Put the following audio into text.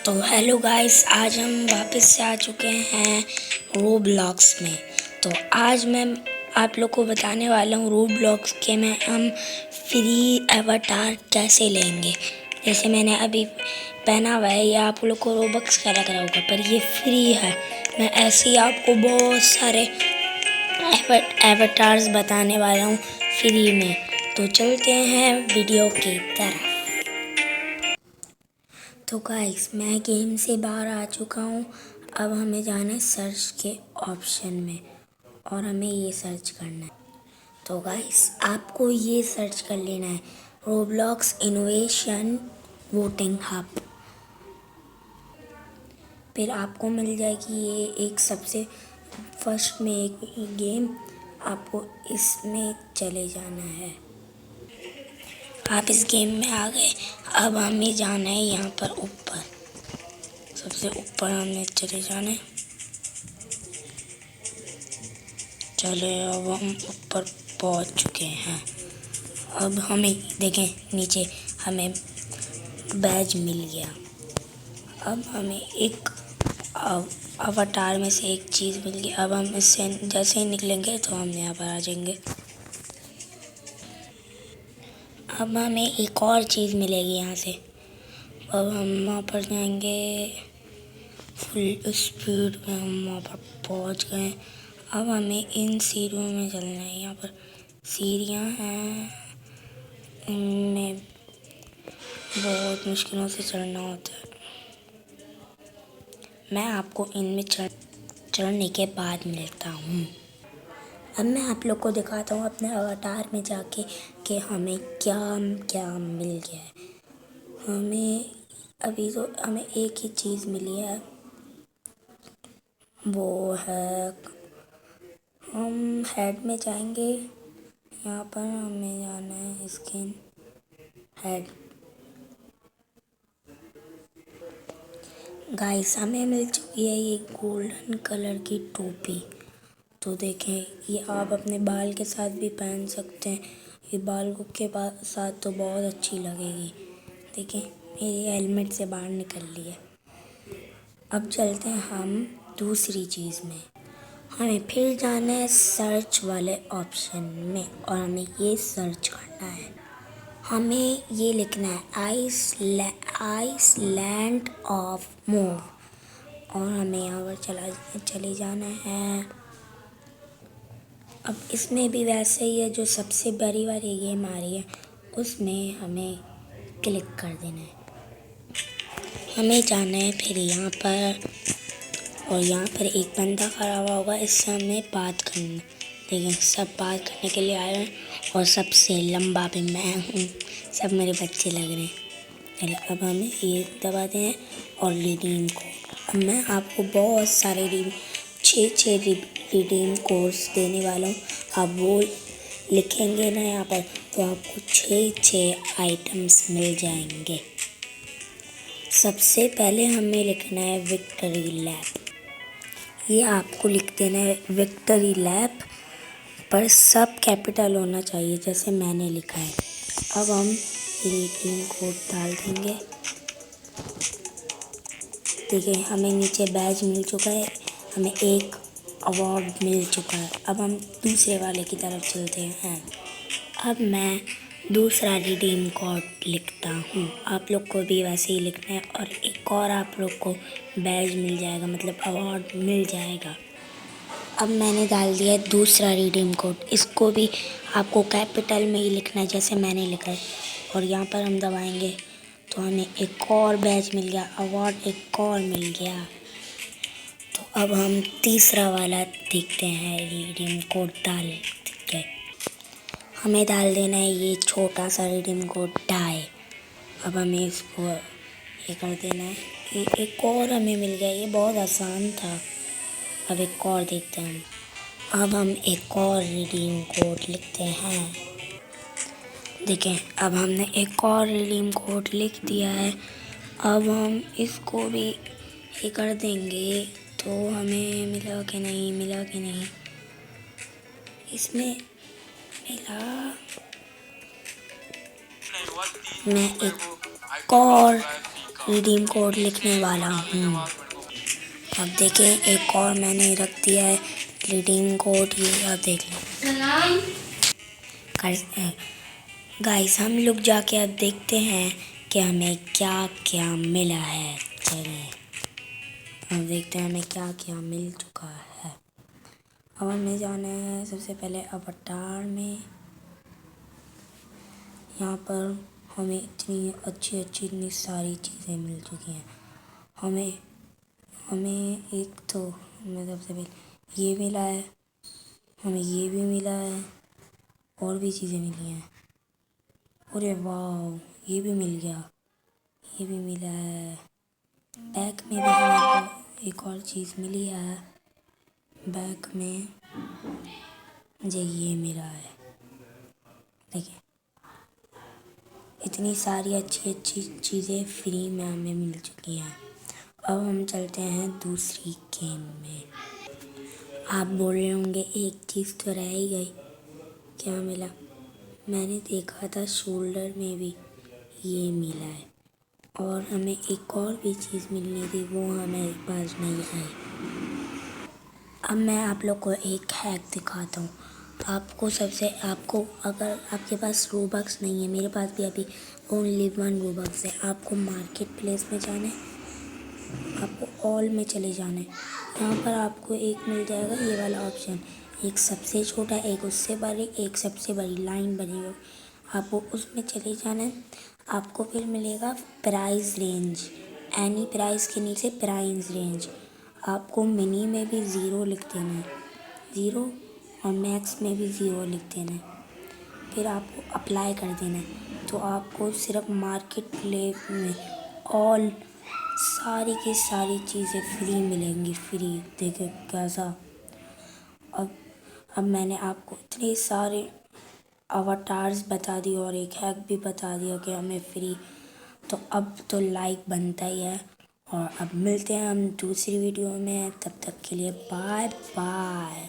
तो hello guys, आज हम वापस से आ चुके हैं रोब्लॉक्स में। तो आज मैं आप लोग को बताने वाला हूँ रोब्लॉक्स के में हम फ्री एवटार कैसे लेंगे। जैसे मैंने अभी पहना हुआ है, ये आप लोग को रोबक्स का लग रहा होगा, पर ये फ्री है। मैं ऐसे ही आपको बहुत सारे एवटार्स बताने वाला हूँ फ्री में। तो चलते हैं वीडियो की तरफ। तो गाइस, मैं गेम से बाहर आ चुका हूँ। अब हमें जाना है सर्च के ऑप्शन में और हमें ये सर्च करना है। तो गाइस, आपको ये सर्च कर लेना है रोब्लॉक्स इनोवेशन वोटिंग हब। फिर आपको मिल जाएगी ये एक सबसे फर्स्ट में एक गेम, आपको इसमें चले जाना है। आप इस गेम में आ गए। अब हमें जाना है यहाँ पर ऊपर, सबसे ऊपर हमें चले जाने। चले, अब हम ऊपर पहुँच चुके हैं। अब हमें देखें नीचे हमें बैज मिल गया। अब हमें एक अवतार में से एक चीज़ मिल गई। अब हम इससे जैसे ही निकलेंगे तो हम यहाँ पर आ जाएंगे। अब हमें एक और चीज़ मिलेगी यहाँ से। अब हम वहाँ पर जाएंगे फुल स्पीड में। हम वहाँ पर पहुँच गए। अब हमें इन सीढ़ियों में चलना है। यहाँ पर सीढ़ियाँ हैं, इनमें बहुत मुश्किलों से चढ़ना होता है। मैं आपको इनमें चढ़ने के बाद मिलता हूँ। अब मैं आप लोग को दिखाता हूँ अपने अवतार में जाके कि हमें क्या क्या मिल गया है। अभी तो हमें एक ही चीज़ मिली है, वो है हम हेड में जाएंगे। यहाँ पर हमें जाना है स्किन हेड। गाइस, हमें मिल चुकी है ये गोल्डन कलर की टोपी। तो देखें, ये आप अपने बाल के साथ भी पहन सकते हैं। ये बाल के साथ तो बहुत अच्छी लगेगी। देखें, मेरी हेलमेट से बाहर निकल ली है। अब चलते हैं हम दूसरी चीज़ में। हमें फिर जाना है सर्च वाले ऑप्शन में और हमें ये सर्च करना है। हमें ये लिखना है आइसलैंड ऑफ मूव और हमें यहाँ पर चले जाना है। अब इसमें भी वैसे ही है, जो सबसे बड़ी वाली गेम आ रही है उसमें हमें क्लिक कर देना है। हमें जाना है फिर यहाँ पर, और यहाँ पर एक बंदा खड़ा हुआ होगा, इससे हमें बात करना। देखिए, सब बात करने के लिए आए हैं और सबसे लंबा भी मैं हूँ। सब मेरे बच्चे लग रहे हैं। चलिए, अब हमें ये दबाते हैं और रिडीम कोड। अब मैं आपको बहुत सारे छः रिडीम कोड्स देने वाला हूँ। आप वो लिखेंगे ना यहाँ पर, तो आपको 6 आइटम्स मिल जाएंगे। सबसे पहले हमें लिखना है विक्ट्री लैप। ये आपको लिख देना है विक्ट्री लैप, पर सब कैपिटल होना चाहिए जैसे मैंने लिखा है। अब हम रिडीम कोड डाल देंगे। देखिए, हमें नीचे बैज मिल चुका है, हमें एक अवार्ड मिल चुका है। अब हम दूसरे वाले की तरफ चलते हैं। अब मैं दूसरा रिडीम कोड लिखता हूँ। आप लोग को भी वैसे ही लिखना है और एक और आप लोग को बैज मिल जाएगा, मतलब अवार्ड मिल जाएगा। अब मैंने डाल दिया दूसरा रिडीम कोड। इसको भी आपको कैपिटल में ही लिखना है जैसे मैंने लिखा है, और यहाँ पर हम दबाएंगे तो हमें एक और बैज मिल गया, अवार्ड एक और मिल गया। तो अब हम तीसरा वाला देखते हैं रिडीम कोड डाल के। हमें डाल देना है ये छोटा सा रिडीम कोड डाई। अब हमें इसको ये कर देना है। ये एक और हमें मिल गया, ये बहुत आसान था। अब एक और देखते हैं हम। अब हम एक और रिडीम कोड लिखते हैं। देखें, अब हमने एक और रिडीम कोड लिख दिया है। अब हम इसको भी ये कर देंगे तो हमें मिला कि नहीं, मिला कि नहीं, इसमें मिला। मैं एक और रिडीम कोड लिखने वाला हूँ। अब देखें, एक और मैंने रख दिया है रिडीम कोड, ये आप देख लें। गाइस हम लोग जाके अब देखते हैं कि हमें क्या क्या मिला है। चलिए अब देखते हैं हमें क्या क्या मिल चुका है। अब हमें जाना है सबसे पहले अवतार में। यहाँ पर हमें इतनी अच्छी अच्छी इतनी सारी चीज़ें मिल चुकी हैं। हमें हमें एक तो हमें सबसे पहले ये मिला है, हमें ये भी मिला है, और भी चीज़ें मिली हैं। अरे वाह, ये भी मिल गया, ये भी मिला है। बैग में भी हमें एक और चीज़ मिली है। बैग में मुझे ये मिला है। देखिए इतनी सारी अच्छी अच्छी चीज़ें फ्री में हमें मिल चुकी हैं। अब हम चलते हैं दूसरी गेम में। आप बोल रहे होंगे एक चीज़ तो रह ही गई, क्या मिला? मैंने देखा था शोल्डर में भी ये मिला है, और हमें एक और भी चीज़ मिलनी थी, वो हमें पास नहीं आई। अब मैं आप लोग को एक हैक दिखाता हूँ। आपको अगर आपके पास रोबक्स नहीं है, मेरे पास भी अभी ओनली 1 रोबक्स है। आपको मार्केट प्लेस में जाना है, आपको ऑल में चले जाना है। यहाँ पर आपको एक मिल जाएगा ये वाला ऑप्शन, एक सबसे छोटा, एक उससे बड़ी, एक सबसे बड़ी लाइन बनी हो, आपको उसमें चले जाना है। आपको फिर मिलेगा प्राइस रेंज, एनी प्राइस के नीचे प्राइस रेंज। आपको मिनी में भी 0 लिख देना है, 0, और मैक्स में भी 0 लिख देना है। फिर आपको अप्लाई कर देना है, तो आपको सिर्फ मार्केट प्लेस में ऑल सारी की सारी चीज़ें फ्री मिलेंगी, फ्री। देखो कैसा। अब अब मैंने आपको इतने सारे अवतार्स बता दिए और एक हैक भी बता दिया कि हमें फ्री, तो अब तो लाइक बनता ही है। और अब मिलते हैं हम दूसरी वीडियो में, तब तक के लिए बाय बाय।